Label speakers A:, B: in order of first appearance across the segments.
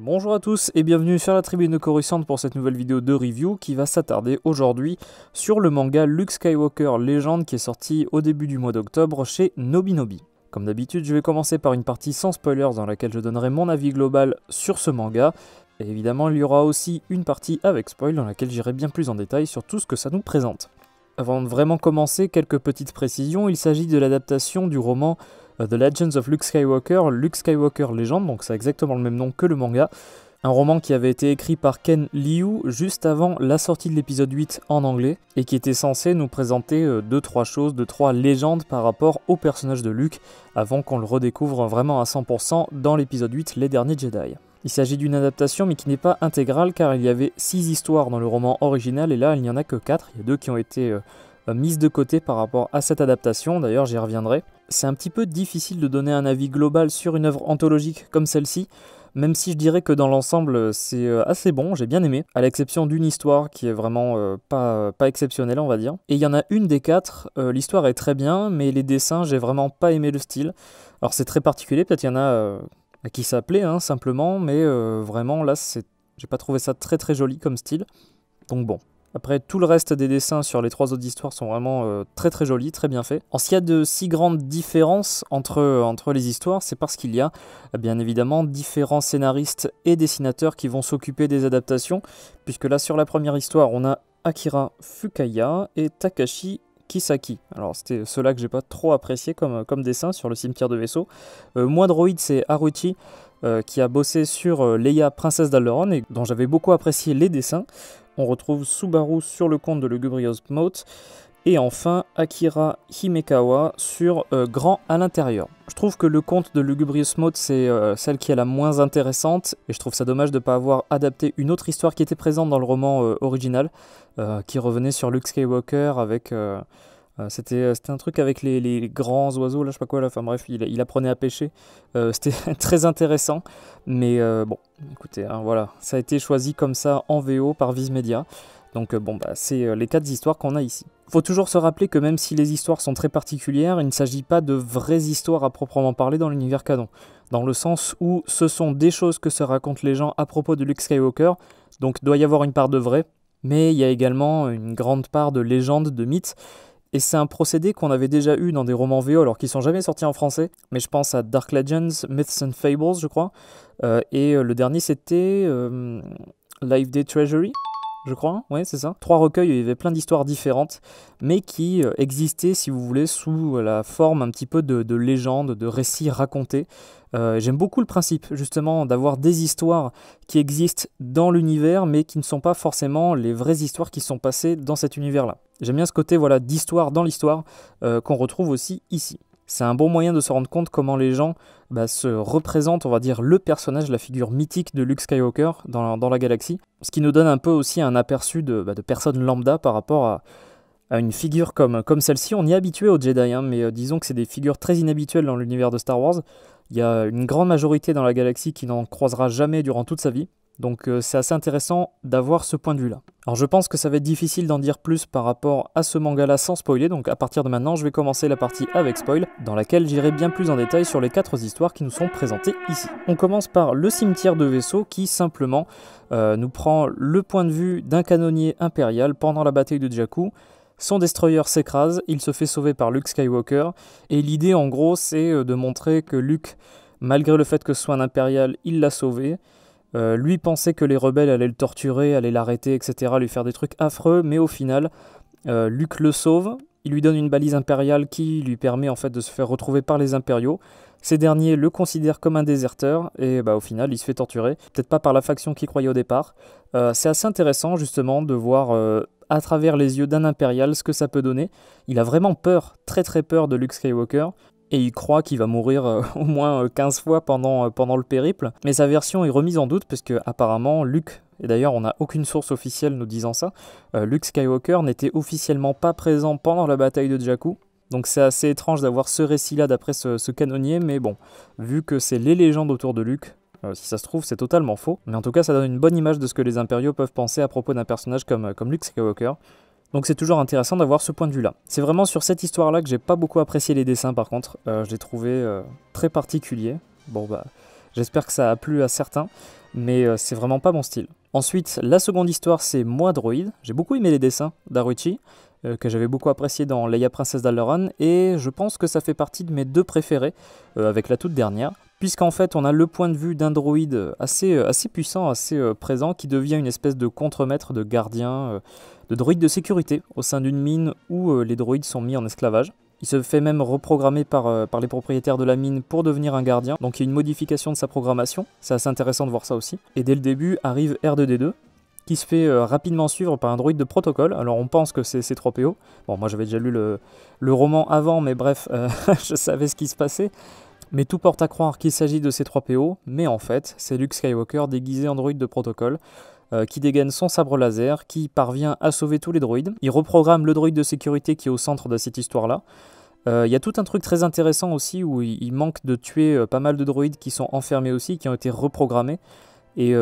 A: Bonjour à tous et bienvenue sur la tribune de Coruscant pour cette nouvelle vidéo de review qui va s'attarder aujourd'hui sur le manga Luke Skywalker Legend qui est sorti au début du mois d'octobre chez Nobinobi. Comme d'habitude, je vais commencer par une partie sans spoilers dans laquelle je donnerai mon avis global sur ce manga. Et évidemment, il y aura aussi une partie avec spoil dans laquelle j'irai bien plus en détail sur tout ce que ça nous présente. Avant de vraiment commencer, quelques petites précisions. Il s'agit de l'adaptation du roman The Legends of Luke Skywalker Legend, donc c'est exactement le même nom que le manga. Un roman qui avait été écrit par Ken Liu juste avant la sortie de l'épisode 8 en anglais, et qui était censé nous présenter 2-3 choses, 2-3 légendes par rapport au personnage de Luke, avant qu'on le redécouvre vraiment à 100% dans l'épisode 8, Les Derniers Jedi. Il s'agit d'une adaptation mais qui n'est pas intégrale car il y avait 6 histoires dans le roman original et là il n'y en a que 4, il y a 2 qui ont été mises de côté par rapport à cette adaptation, d'ailleurs j'y reviendrai. C'est un petit peu difficile de donner un avis global sur une œuvre anthologique comme celle-ci, même si je dirais que dans l'ensemble c'est assez bon, j'ai bien aimé, à l'exception d'une histoire qui est vraiment pas exceptionnelle on va dire. Et il y en a une des 4, l'histoire est très bien, mais les dessins j'ai vraiment pas aimé le style. Alors c'est très particulier, peut-être il y en a qui s'appelait simplement, mais vraiment là j'ai pas trouvé ça très très joli comme style, donc bon. Après, tout le reste des dessins sur les 3 autres histoires sont vraiment très très jolis, très bien faits. S'il y a de si grandes différences entre les histoires, c'est parce qu'il y a bien évidemment différents scénaristes et dessinateurs qui vont s'occuper des adaptations, puisque là sur la première histoire, on a Akira Fukaya et Takashi Kisaki. Alors c'était ceux-là que j'ai pas trop apprécié comme dessin sur le cimetière de vaisseau. Moi droïde, c'est Haruchi qui a bossé sur Leia, princesse d'Alderaan, et dont j'avais beaucoup apprécié les dessins. On retrouve Subaru sur le compte de Lugubrious Mote. Et enfin, Akira Himekawa sur Grand à l'intérieur. Je trouve que le conte de Lugubrious Mote, c'est celle qui est la moins intéressante. Et je trouve ça dommage de ne pas avoir adapté une autre histoire qui était présente dans le roman original. Qui revenait sur Luke Skywalker avec... c'était un truc avec les grands oiseaux, là je sais pas quoi, là, enfin bref, il apprenait à pêcher. C'était très intéressant, mais bon, écoutez, voilà, ça a été choisi comme ça en VO par Viz Media. Donc bon, c'est les 4 histoires qu'on a ici. Faut toujours se rappeler que même si les histoires sont très particulières, il ne s'agit pas de vraies histoires à proprement parler dans l'univers canon. Dans le sens où ce sont des choses que se racontent les gens à propos de Luke Skywalker, donc il doit y avoir une part de vrai, mais il y a également une grande part de légende, de mythe. Et c'est un procédé qu'on avait déjà eu dans des romans VO, alors qu'ils sont jamais sortis en français, mais je pense à Dark Legends, Myths and Fables, je crois, et le dernier c'était Life Day Treasury, je crois, ouais c'est ça. 3 recueils où il y avait plein d'histoires différentes, mais qui existaient, si vous voulez, sous la forme un petit peu de légendes, de récits racontés. J'aime beaucoup le principe, justement, d'avoir des histoires qui existent dans l'univers, mais qui ne sont pas forcément les vraies histoires qui sont passées dans cet univers-là. J'aime bien ce côté voilà, d'histoire dans l'histoire qu'on retrouve aussi ici. C'est un bon moyen de se rendre compte comment les gens se représentent, on va dire, le personnage, la figure mythique de Luke Skywalker dans la galaxie. Ce qui nous donne un peu aussi un aperçu de personnes lambda par rapport à une figure comme celle-ci. On y est habitué aux Jedi, mais disons que c'est des figures très inhabituelles dans l'univers de Star Wars. Il y a une grande majorité dans la galaxie qui n'en croisera jamais durant toute sa vie. Donc c'est assez intéressant d'avoir ce point de vue-là. Alors je pense que ça va être difficile d'en dire plus par rapport à ce manga-là sans spoiler, donc à partir de maintenant, je vais commencer la partie avec spoil, dans laquelle j'irai bien plus en détail sur les 4 histoires qui nous sont présentées ici. On commence par le cimetière de vaisseau qui simplement nous prend le point de vue d'un canonnier impérial pendant la bataille de Jakku. Son destroyer s'écrase, il se fait sauver par Luke Skywalker, et l'idée en gros c'est de montrer que Luke, malgré le fait que ce soit un impérial, il l'a sauvé. Lui pensait que les rebelles allaient le torturer, allaient l'arrêter, etc., lui faire des trucs affreux, mais au final, Luke le sauve, il lui donne une balise impériale qui lui permet en fait de se faire retrouver par les impériaux. Ces derniers le considèrent comme un déserteur, et au final, il se fait torturer, peut-être pas par la faction qu'il croyait au départ. C'est assez intéressant justement de voir à travers les yeux d'un impérial ce que ça peut donner. Il a vraiment peur, très très peur de Luke Skywalker, et il croit qu'il va mourir au moins 15 fois pendant le périple. Mais sa version est remise en doute, parce que apparemment Luke, et d'ailleurs on n'a aucune source officielle nous disant ça, Luke Skywalker n'était officiellement pas présent pendant la bataille de Jakku. Donc c'est assez étrange d'avoir ce récit-là d'après ce canonnier, mais bon, vu que c'est les légendes autour de Luke, si ça se trouve c'est totalement faux. Mais en tout cas ça donne une bonne image de ce que les impériaux peuvent penser à propos d'un personnage comme Luke Skywalker. Donc c'est toujours intéressant d'avoir ce point de vue-là. C'est vraiment sur cette histoire-là que j'ai pas beaucoup apprécié les dessins par contre. Je les trouvais très particuliers. Bon J'espère que ça a plu à certains, mais c'est vraiment pas mon style. Ensuite, la seconde histoire, c'est Moi Droïde. J'ai beaucoup aimé les dessins d'Haruichi, que j'avais beaucoup apprécié dans Leia Princesse d'Alderaan, et je pense que ça fait partie de mes deux préférés, avec la toute dernière, puisqu'en fait on a le point de vue d'un droïde assez puissant, assez présent, qui devient une espèce de contremaître, de gardien, de droïde de sécurité au sein d'une mine où les droïdes sont mis en esclavage. Il se fait même reprogrammer par les propriétaires de la mine pour devenir un gardien, donc il y a une modification de sa programmation, c'est assez intéressant de voir ça aussi. Et dès le début arrive R2D2, qui se fait rapidement suivre par un droïde de protocole. Alors on pense que c'est C3PO. Bon, moi j'avais déjà lu le roman avant, mais bref, je savais ce qui se passait. Mais tout porte à croire qu'il s'agit de C3PO, mais en fait, c'est Luke Skywalker déguisé en droïde de protocole, qui dégaine son sabre laser, qui parvient à sauver tous les droïdes. Il reprogramme le droïde de sécurité qui est au centre de cette histoire-là. Y a tout un truc très intéressant aussi, où il manque de tuer pas mal de droïdes qui sont enfermés aussi, qui ont été reprogrammés. Et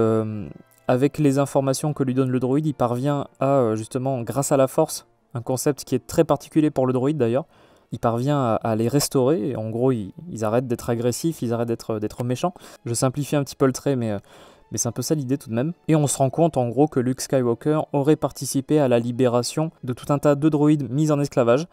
A: avec les informations que lui donne le droïde, il parvient à, justement, grâce à la force, un concept qui est très particulier pour le droïde d'ailleurs, il parvient à les restaurer, et en gros, ils arrêtent d'être agressifs, ils arrêtent d'être méchants. Je simplifie un petit peu le trait, mais c'est un peu ça l'idée tout de même. Et on se rend compte, en gros, que Luke Skywalker aurait participé à la libération de tout un tas de droïdes mis en esclavage.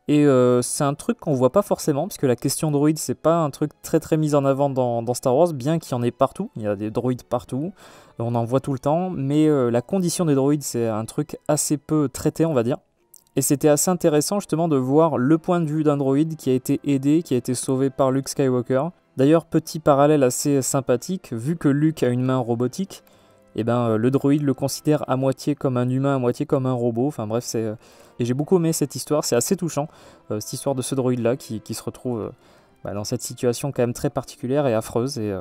A: Et c'est un truc qu'on voit pas forcément, puisque la question droïde, c'est pas un truc très mis en avant dans Star Wars, bien qu'il y en ait partout. Il y a des droïdes partout, on en voit tout le temps, mais la condition des droïdes, c'est un truc assez peu traité, on va dire. Et c'était assez intéressant justement de voir le point de vue d'un droïde qui a été aidé, qui a été sauvé par Luke Skywalker. D'ailleurs, petit parallèle assez sympathique, vu que Luke a une main robotique, et le droïde le considère à moitié comme un humain, à moitié comme un robot. Enfin bref, c'est... Et j'ai beaucoup aimé cette histoire, c'est assez touchant, cette histoire de ce droïde-là qui se retrouve dans cette situation quand même très particulière et affreuse, et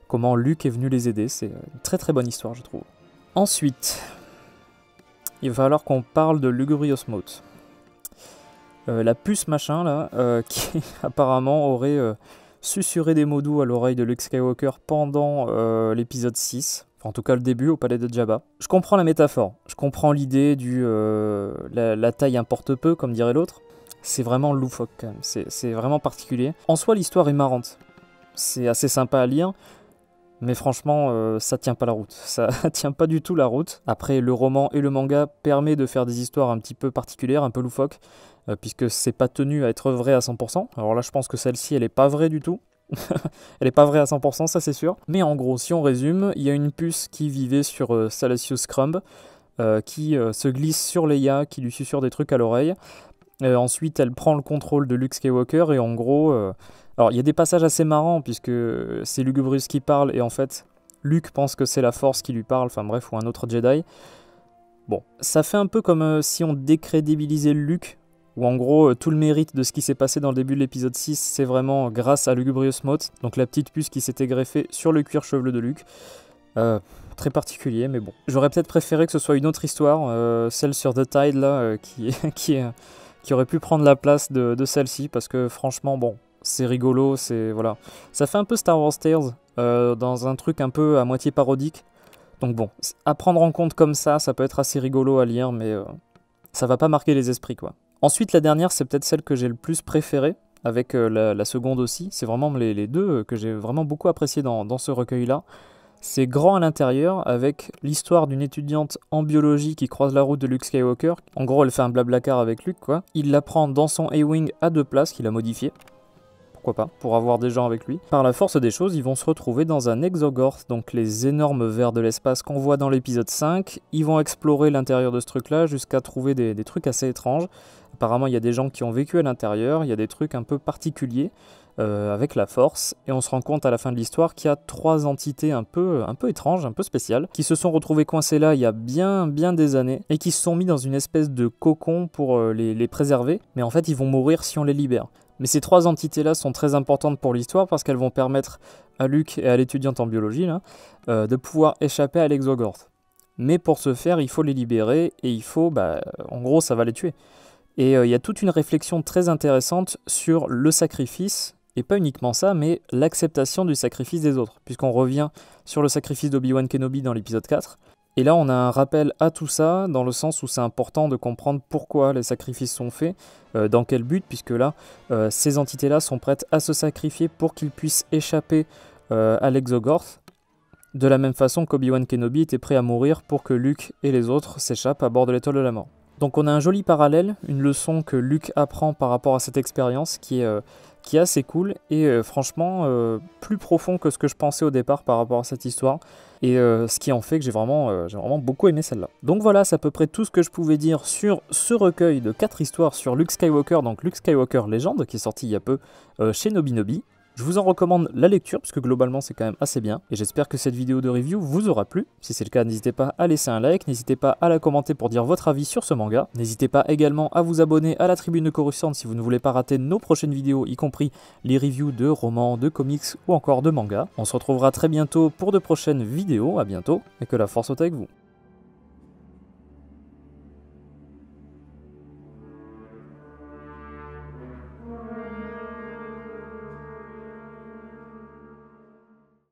A: comment Luke est venu les aider. C'est une très bonne histoire, je trouve. Ensuite, il va falloir qu'on parle de Lugubrious Mode. La puce machin là, qui apparemment aurait susurré des mots doux à l'oreille de Luke Skywalker pendant l'épisode 6. Enfin, en tout cas le début au palais de Jabba. Je comprends la métaphore, je comprends l'idée du la taille importe peu, comme dirait l'autre. C'est vraiment loufoque quand même, c'est vraiment particulier. En soi l'histoire est marrante, c'est assez sympa à lire, mais franchement ça tient pas la route, ça tient pas du tout la route. Après le roman et le manga permettent de faire des histoires un petit peu particulières, un peu loufoques, puisque c'est pas tenu à être vrai à 100%. Alors là je pense que celle-ci elle est pas vraie du tout. Elle est pas vraie à 100%, ça c'est sûr. Mais en gros, si on résume, il y a une puce qui vivait sur Salacious Crumb, qui se glisse sur Leia, qui lui susurre des trucs à l'oreille. Ensuite, elle prend le contrôle de Luke Skywalker, et en gros... alors, il y a des passages assez marrants, puisque c'est Lugubrious qui parle, et en fait, Luke pense que c'est la Force qui lui parle, enfin bref, ou un autre Jedi. Bon, ça fait un peu comme si on décrédibilisait Luke, où en gros tout le mérite de ce qui s'est passé dans le début de l'épisode 6, c'est vraiment grâce à Lugubrious Mote, donc la petite puce qui s'était greffée sur le cuir chevelu de Luke. Très particulier, mais bon. J'aurais peut-être préféré que ce soit une autre histoire, celle sur The Tide là, qui aurait pu prendre la place de celle-ci, parce que franchement, bon, c'est rigolo, c'est... voilà. Ça fait un peu Star Wars Tales, dans un truc un peu à moitié parodique. Donc bon, à prendre en compte comme ça peut être assez rigolo à lire, mais ça va pas marquer les esprits, quoi. Ensuite, la dernière, c'est peut-être celle que j'ai le plus préférée, avec la seconde aussi. C'est vraiment les deux que j'ai vraiment beaucoup apprécié dans ce recueil-là. C'est grand à l'intérieur, avec l'histoire d'une étudiante en biologie qui croise la route de Luke Skywalker. En gros, elle fait un blablacar avec Luke, quoi. Il la prend dans son A-Wing à 2 places, qu'il a modifié. Pourquoi pas, pour avoir des gens avec lui. Par la force des choses, ils vont se retrouver dans un Exogorth, donc les énormes vers de l'espace qu'on voit dans l'épisode 5. Ils vont explorer l'intérieur de ce truc-là jusqu'à trouver des trucs assez étranges. Apparemment, il y a des gens qui ont vécu à l'intérieur, il y a des trucs un peu particuliers avec la force, et on se rend compte à la fin de l'histoire qu'il y a 3 entités un peu étranges, un peu spéciales, qui se sont retrouvées coincées là il y a bien des années, et qui se sont mis dans une espèce de cocon pour les préserver, mais en fait ils vont mourir si on les libère. Mais ces 3 entités-là sont très importantes pour l'histoire parce qu'elles vont permettre à Luke et à l'étudiante en biologie là, de pouvoir échapper à l'Exogorth. Mais pour ce faire, il faut les libérer et il faut, en gros, ça va les tuer. Et il y a toute une réflexion très intéressante sur le sacrifice, et pas uniquement ça, mais l'acceptation du sacrifice des autres, puisqu'on revient sur le sacrifice d'Obi-Wan Kenobi dans l'épisode 4. Et là, on a un rappel à tout ça, dans le sens où c'est important de comprendre pourquoi les sacrifices sont faits, dans quel but, puisque là, ces entités-là sont prêtes à se sacrifier pour qu'ils puissent échapper Alex Zogorth. De la même façon qu'Obi-Wan Kenobi était prêt à mourir pour que Luke et les autres s'échappent à bord de l'étoile de la mort. Donc on a un joli parallèle, une leçon que Luke apprend par rapport à cette expérience qui est assez cool et franchement plus profond que ce que je pensais au départ par rapport à cette histoire. Et ce qui en fait que j'ai vraiment beaucoup aimé celle-là. Donc voilà, c'est à peu près tout ce que je pouvais dire sur ce recueil de 4 histoires sur Luke Skywalker, donc Luke Skywalker Légende, qui est sorti il y a peu chez Nobinobi. Je vous en recommande la lecture, parce que globalement c'est quand même assez bien, et j'espère que cette vidéo de review vous aura plu. Si c'est le cas, n'hésitez pas à laisser un like, n'hésitez pas à la commenter pour dire votre avis sur ce manga. N'hésitez pas également à vous abonner à la Tribune de Coruscant si vous ne voulez pas rater nos prochaines vidéos, y compris les reviews de romans, de comics ou encore de mangas. On se retrouvera très bientôt pour de prochaines vidéos, à bientôt, et que la force soit avec vous.